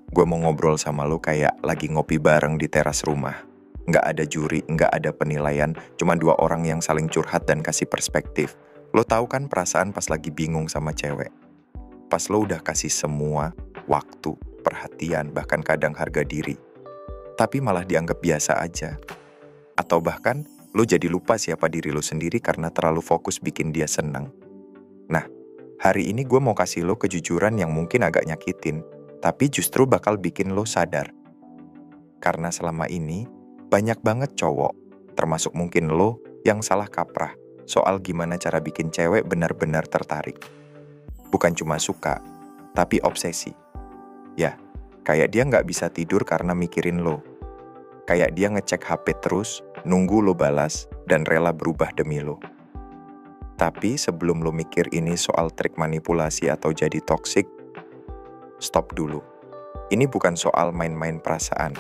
Gue mau ngobrol sama lo kayak lagi ngopi bareng di teras rumah. Nggak ada juri, nggak ada penilaian, cuma dua orang yang saling curhat dan kasih perspektif. Lo tahu kan perasaan pas lagi bingung sama cewek? Pas lo udah kasih semua, waktu, perhatian, bahkan kadang harga diri. Tapi malah dianggap biasa aja. Atau bahkan, lo jadi lupa siapa diri lo sendiri karena terlalu fokus bikin dia senang. Nah, hari ini gue mau kasih lo kejujuran yang mungkin agak nyakitin, tapi justru bakal bikin lo sadar. Karena selama ini, banyak banget cowok, termasuk mungkin lo, yang salah kaprah soal gimana cara bikin cewek benar-benar tertarik. Bukan cuma suka, tapi obsesi. Ya, kayak dia nggak bisa tidur karena mikirin lo. Kayak dia ngecek HP terus, nunggu lo balas, dan rela berubah demi lo. Tapi sebelum lo mikir ini soal trik manipulasi atau jadi toksik, stop dulu. Ini bukan soal main-main perasaan.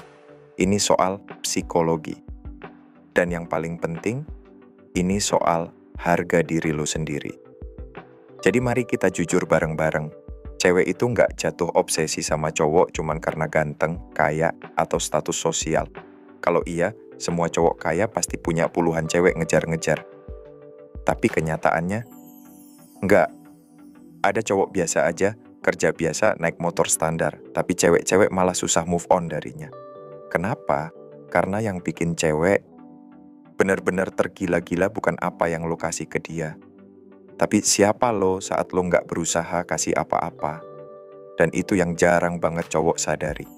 Ini soal psikologi. Dan yang paling penting, ini soal harga diri lo sendiri. Jadi mari kita jujur bareng-bareng. Cewek itu nggak jatuh obsesi sama cowok cuman karena ganteng, kaya, atau status sosial. Kalau iya, semua cowok kaya pasti punya puluhan cewek ngejar-ngejar. Tapi kenyataannya, nggak. Ada cowok biasa aja, kerja biasa, naik motor standar, tapi cewek-cewek malah susah move on darinya. Kenapa? Karena yang bikin cewek benar-benar tergila-gila bukan apa yang lo kasih ke dia, tapi siapa lo saat lo nggak berusaha kasih apa-apa. Dan itu yang jarang banget cowok sadari.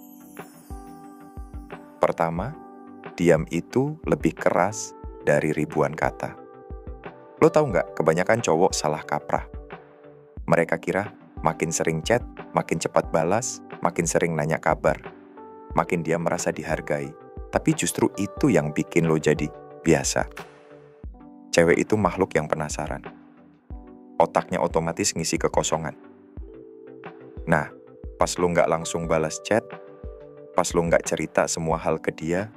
Pertama, diam itu lebih keras dari ribuan kata. Lo tahu nggak, kebanyakan cowok salah kaprah. Mereka kira makin sering chat, makin cepat balas, makin sering nanya kabar, makin dia merasa dihargai. Tapi justru itu yang bikin lo jadi biasa. Cewek itu makhluk yang penasaran. Otaknya otomatis ngisi kekosongan. Nah, pas lo nggak langsung balas chat, pas lo nggak cerita semua hal ke dia,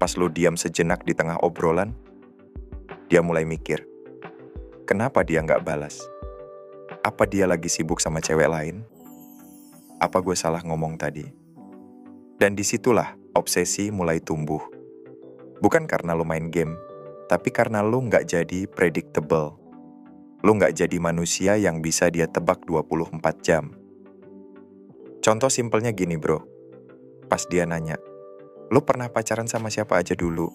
pas lo diam sejenak di tengah obrolan, dia mulai mikir, kenapa dia nggak balas? Apa dia lagi sibuk sama cewek lain? Apa gue salah ngomong tadi? Dan disitulah obsesi mulai tumbuh. Bukan karena lo main game, tapi karena lo nggak jadi predictable. Lo nggak jadi manusia yang bisa dia tebak 24 jam. Contoh simpelnya gini bro, pas dia nanya, lo pernah pacaran sama siapa aja dulu?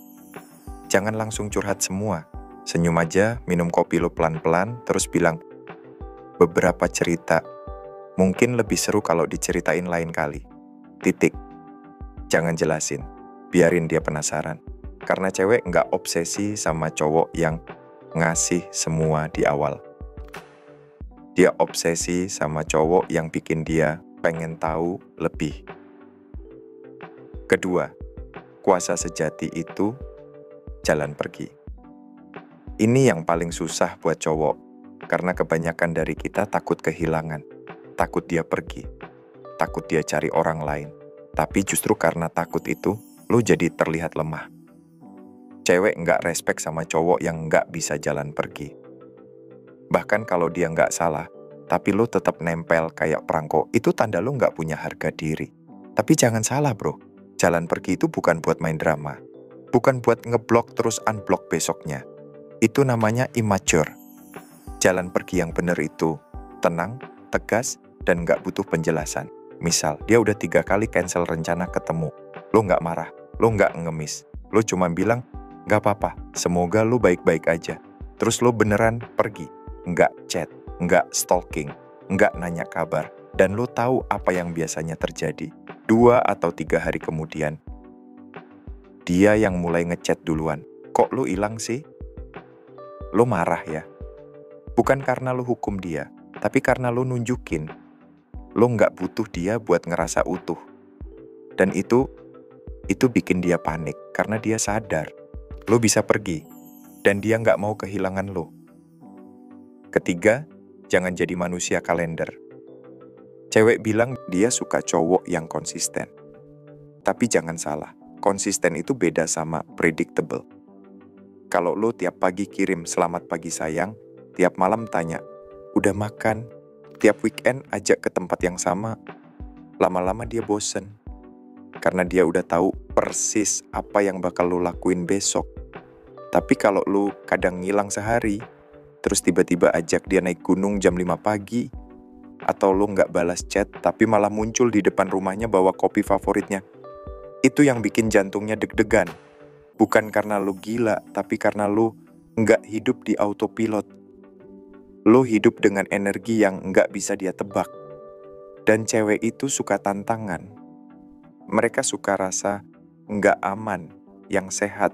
Jangan langsung curhat semua. Senyum aja, minum kopi lo pelan-pelan, terus bilang, beberapa cerita, mungkin lebih seru kalau diceritain lain kali. Titik. Jangan jelasin, biarin dia penasaran. Karena cewek nggak obsesi sama cowok yang ngasih semua di awal. Dia obsesi sama cowok yang bikin dia pengen tahu lebih. Kedua, kuasa sejati itu jalan pergi. Ini yang paling susah buat cowok, karena kebanyakan dari kita takut kehilangan, takut dia pergi, takut dia cari orang lain. Tapi justru karena takut itu, lo jadi terlihat lemah. Cewek nggak respect sama cowok yang nggak bisa jalan pergi. Bahkan kalau dia nggak salah, tapi lo tetap nempel kayak perangko, itu tanda lo nggak punya harga diri. Tapi jangan salah bro, jalan pergi itu bukan buat main drama. Bukan buat ngeblok terus unblock besoknya. Itu namanya immature. Jalan pergi yang bener itu tenang, tegas, dan nggak butuh penjelasan. Misal, dia udah 3 kali cancel rencana ketemu. Lo nggak marah, lo nggak ngemis. Lo cuma bilang, nggak apa-apa, semoga lo baik-baik aja. Terus lo beneran pergi. Nggak chat, nggak stalking, nggak nanya kabar. Dan lo tahu apa yang biasanya terjadi. 2 atau 3 hari kemudian, dia yang mulai ngechat duluan. Kok lo hilang sih? Lo marah ya? Bukan karena lo hukum dia, tapi karena lo nunjukin lo nggak butuh dia buat ngerasa utuh. Dan itu bikin dia panik, karena dia sadar lo bisa pergi, dan dia nggak mau kehilangan lo. Ketiga, jangan jadi manusia kalender. Cewek bilang dia suka cowok yang konsisten. Tapi jangan salah, konsisten itu beda sama predictable. Kalau lo tiap pagi kirim selamat pagi sayang, tiap malam tanya, udah makan, tiap weekend ajak ke tempat yang sama, Lama-lama dia bosen. Karena dia udah tahu persis apa yang bakal lu lakuin besok. Tapi kalau lu kadang ngilang sehari, terus tiba-tiba ajak dia naik gunung jam 5 pagi, atau lu nggak balas chat tapi malah muncul di depan rumahnya bawa kopi favoritnya, itu yang bikin jantungnya deg-degan. Bukan karena lu gila, tapi karena lu nggak hidup di autopilot. Lu hidup dengan energi yang nggak bisa dia tebak. Dan cewek itu suka tantangan. Mereka suka rasa nggak aman, yang sehat,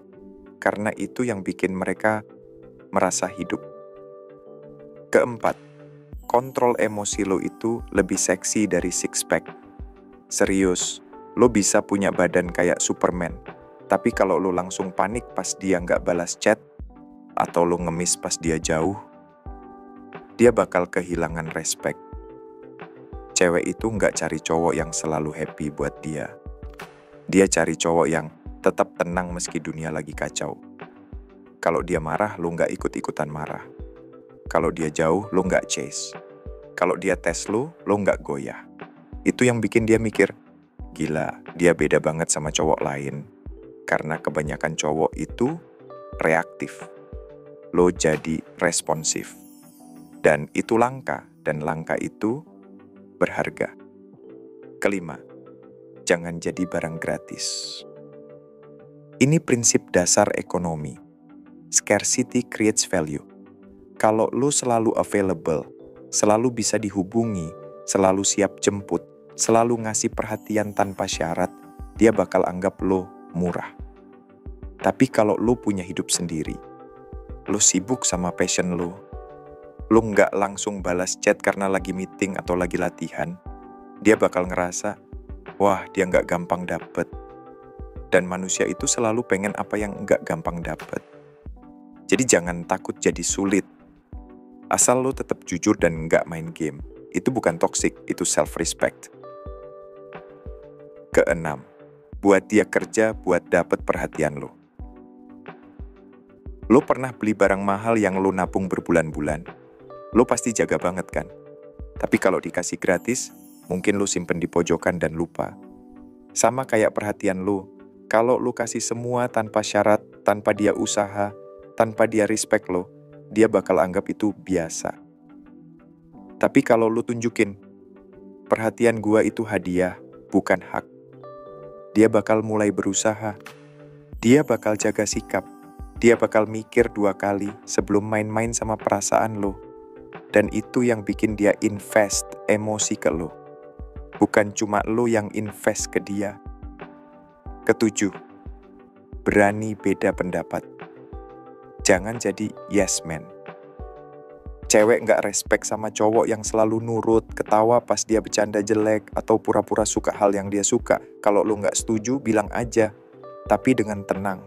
karena itu yang bikin mereka merasa hidup. Keempat, kontrol emosi lo itu lebih seksi dari six pack. Serius, lo bisa punya badan kayak Superman, tapi kalau lo langsung panik pas dia nggak balas chat, atau lo ngemis pas dia jauh, dia bakal kehilangan respect. Cewek itu nggak cari cowok yang selalu happy buat dia. Dia cari cowok yang tetap tenang meski dunia lagi kacau. Kalau dia marah, lo nggak ikut-ikutan marah. Kalau dia jauh, lo nggak chase. Kalau dia tes lo nggak goyah. Itu yang bikin dia mikir, gila, dia beda banget sama cowok lain. Karena kebanyakan cowok itu reaktif. Lo jadi responsif. Dan itu langka, dan langka itu berharga. Kelima, jangan jadi barang gratis. Ini prinsip dasar ekonomi. Scarcity creates value. Kalau lo selalu available, selalu bisa dihubungi, selalu siap jemput, selalu ngasih perhatian tanpa syarat, dia bakal anggap lo murah. Tapi kalau lo punya hidup sendiri, lo sibuk sama passion lo nggak langsung balas chat karena lagi meeting atau lagi latihan, dia bakal ngerasa, wah, dia nggak gampang dapet. Dan manusia itu selalu pengen apa yang nggak gampang dapet. Jadi jangan takut jadi sulit. Asal lo tetap jujur dan nggak main game. Itu bukan toxic, itu self-respect. Keenam, buat dia kerja buat dapet perhatian lo. Lo pernah beli barang mahal yang lo nabung berbulan-bulan. Lo pasti jaga banget kan? Tapi kalau dikasih gratis, mungkin lo simpen di pojokan dan lupa. Sama kayak perhatian lo. Kalau lo kasih semua tanpa syarat, tanpa dia usaha, tanpa dia respect lo, dia bakal anggap itu biasa. Tapi kalau lo tunjukin, perhatian gua itu hadiah, bukan hak. Dia bakal mulai berusaha. Dia bakal jaga sikap. Dia bakal mikir 2 kali sebelum main-main sama perasaan lo. Dan itu yang bikin dia invest emosi ke lo. Bukan cuma lo yang invest ke dia. Ketujuh, berani beda pendapat. Jangan jadi yes man. Cewek nggak respect sama cowok yang selalu nurut, ketawa pas dia bercanda jelek, atau pura-pura suka hal yang dia suka. Kalau lo nggak setuju, bilang aja. Tapi dengan tenang.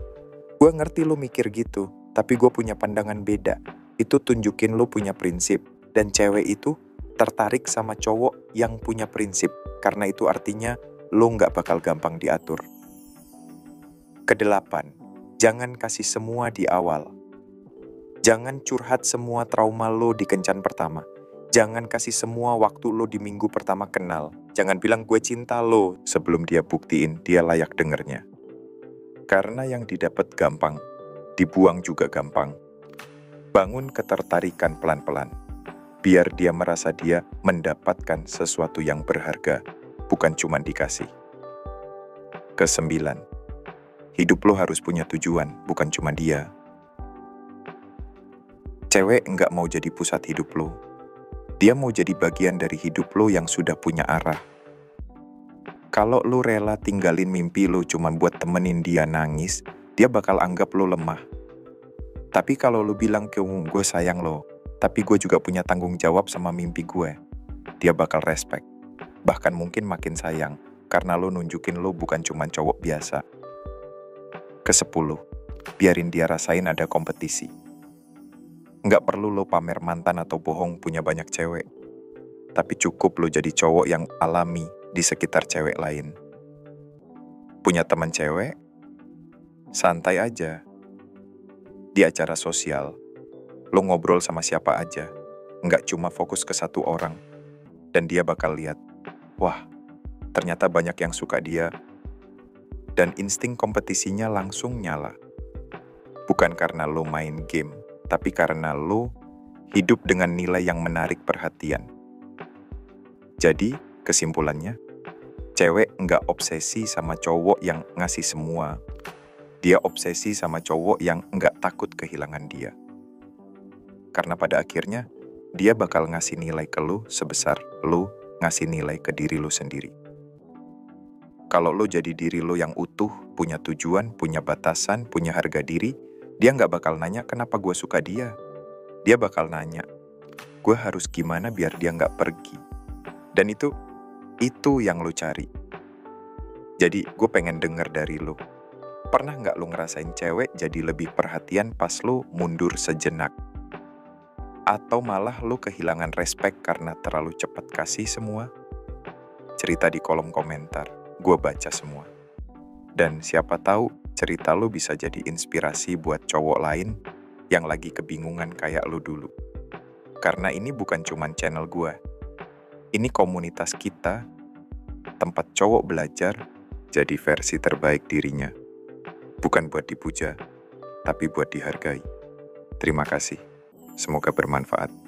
Gue ngerti lo mikir gitu, tapi gue punya pandangan beda. Itu tunjukin lo punya prinsip. Dan cewek itu tertarik sama cowok yang punya prinsip. Karena itu artinya lo nggak bakal gampang diatur. Kedelapan, jangan kasih semua di awal. Jangan curhat semua trauma lo di kencan pertama. Jangan kasih semua waktu lo di minggu pertama kenal. Jangan bilang gue cinta lo sebelum dia buktiin dia layak dengernya. Karena yang didapat gampang, dibuang juga gampang. Bangun ketertarikan pelan-pelan. Biar dia merasa dia mendapatkan sesuatu yang berharga, bukan cuma dikasih. Kesembilan, hidup lo harus punya tujuan, bukan cuma dia. Cewek nggak mau jadi pusat hidup lo. Dia mau jadi bagian dari hidup lo yang sudah punya arah. Kalau lo rela tinggalin mimpi lo cuma buat temenin dia nangis, dia bakal anggap lo lemah. Tapi kalau lo bilang ke gue sayang lo, tapi gue juga punya tanggung jawab sama mimpi gue, dia bakal respect. Bahkan mungkin makin sayang, karena lo nunjukin lo bukan cuma cowok biasa. Kesepuluh, biarin dia rasain ada kompetisi. Nggak perlu lo pamer mantan atau bohong punya banyak cewek. Tapi cukup lo jadi cowok yang alami di sekitar cewek lain. Punya teman cewek? Santai aja. Di acara sosial, lo ngobrol sama siapa aja. Nggak cuma fokus ke satu orang. Dan dia bakal lihat, wah, ternyata banyak yang suka dia, dan insting kompetisinya langsung nyala. Bukan karena lo main game, tapi karena lo hidup dengan nilai yang menarik perhatian. Jadi, kesimpulannya, cewek nggak obsesi sama cowok yang ngasih semua. Dia obsesi sama cowok yang nggak takut kehilangan dia. Karena pada akhirnya, dia bakal ngasih nilai ke lo sebesar lo ngasih nilai ke diri lo sendiri. Kalau lo jadi diri lo yang utuh, punya tujuan, punya batasan, punya harga diri, dia nggak bakal nanya kenapa gue suka dia. Dia bakal nanya, gue harus gimana biar dia nggak pergi. Dan itu yang lo cari. Jadi gue pengen denger dari lo. Pernah nggak lo ngerasain cewek jadi lebih perhatian pas lo mundur sejenak? Atau malah lo kehilangan respect karena terlalu cepat kasih semua? Cerita di kolom komentar, gue baca semua. Dan siapa tahu cerita lo bisa jadi inspirasi buat cowok lain yang lagi kebingungan kayak lo dulu. Karena ini bukan cuman channel gue. Ini komunitas kita, tempat cowok belajar jadi versi terbaik dirinya. Bukan buat dipuja, tapi buat dihargai. Terima kasih. Semoga bermanfaat.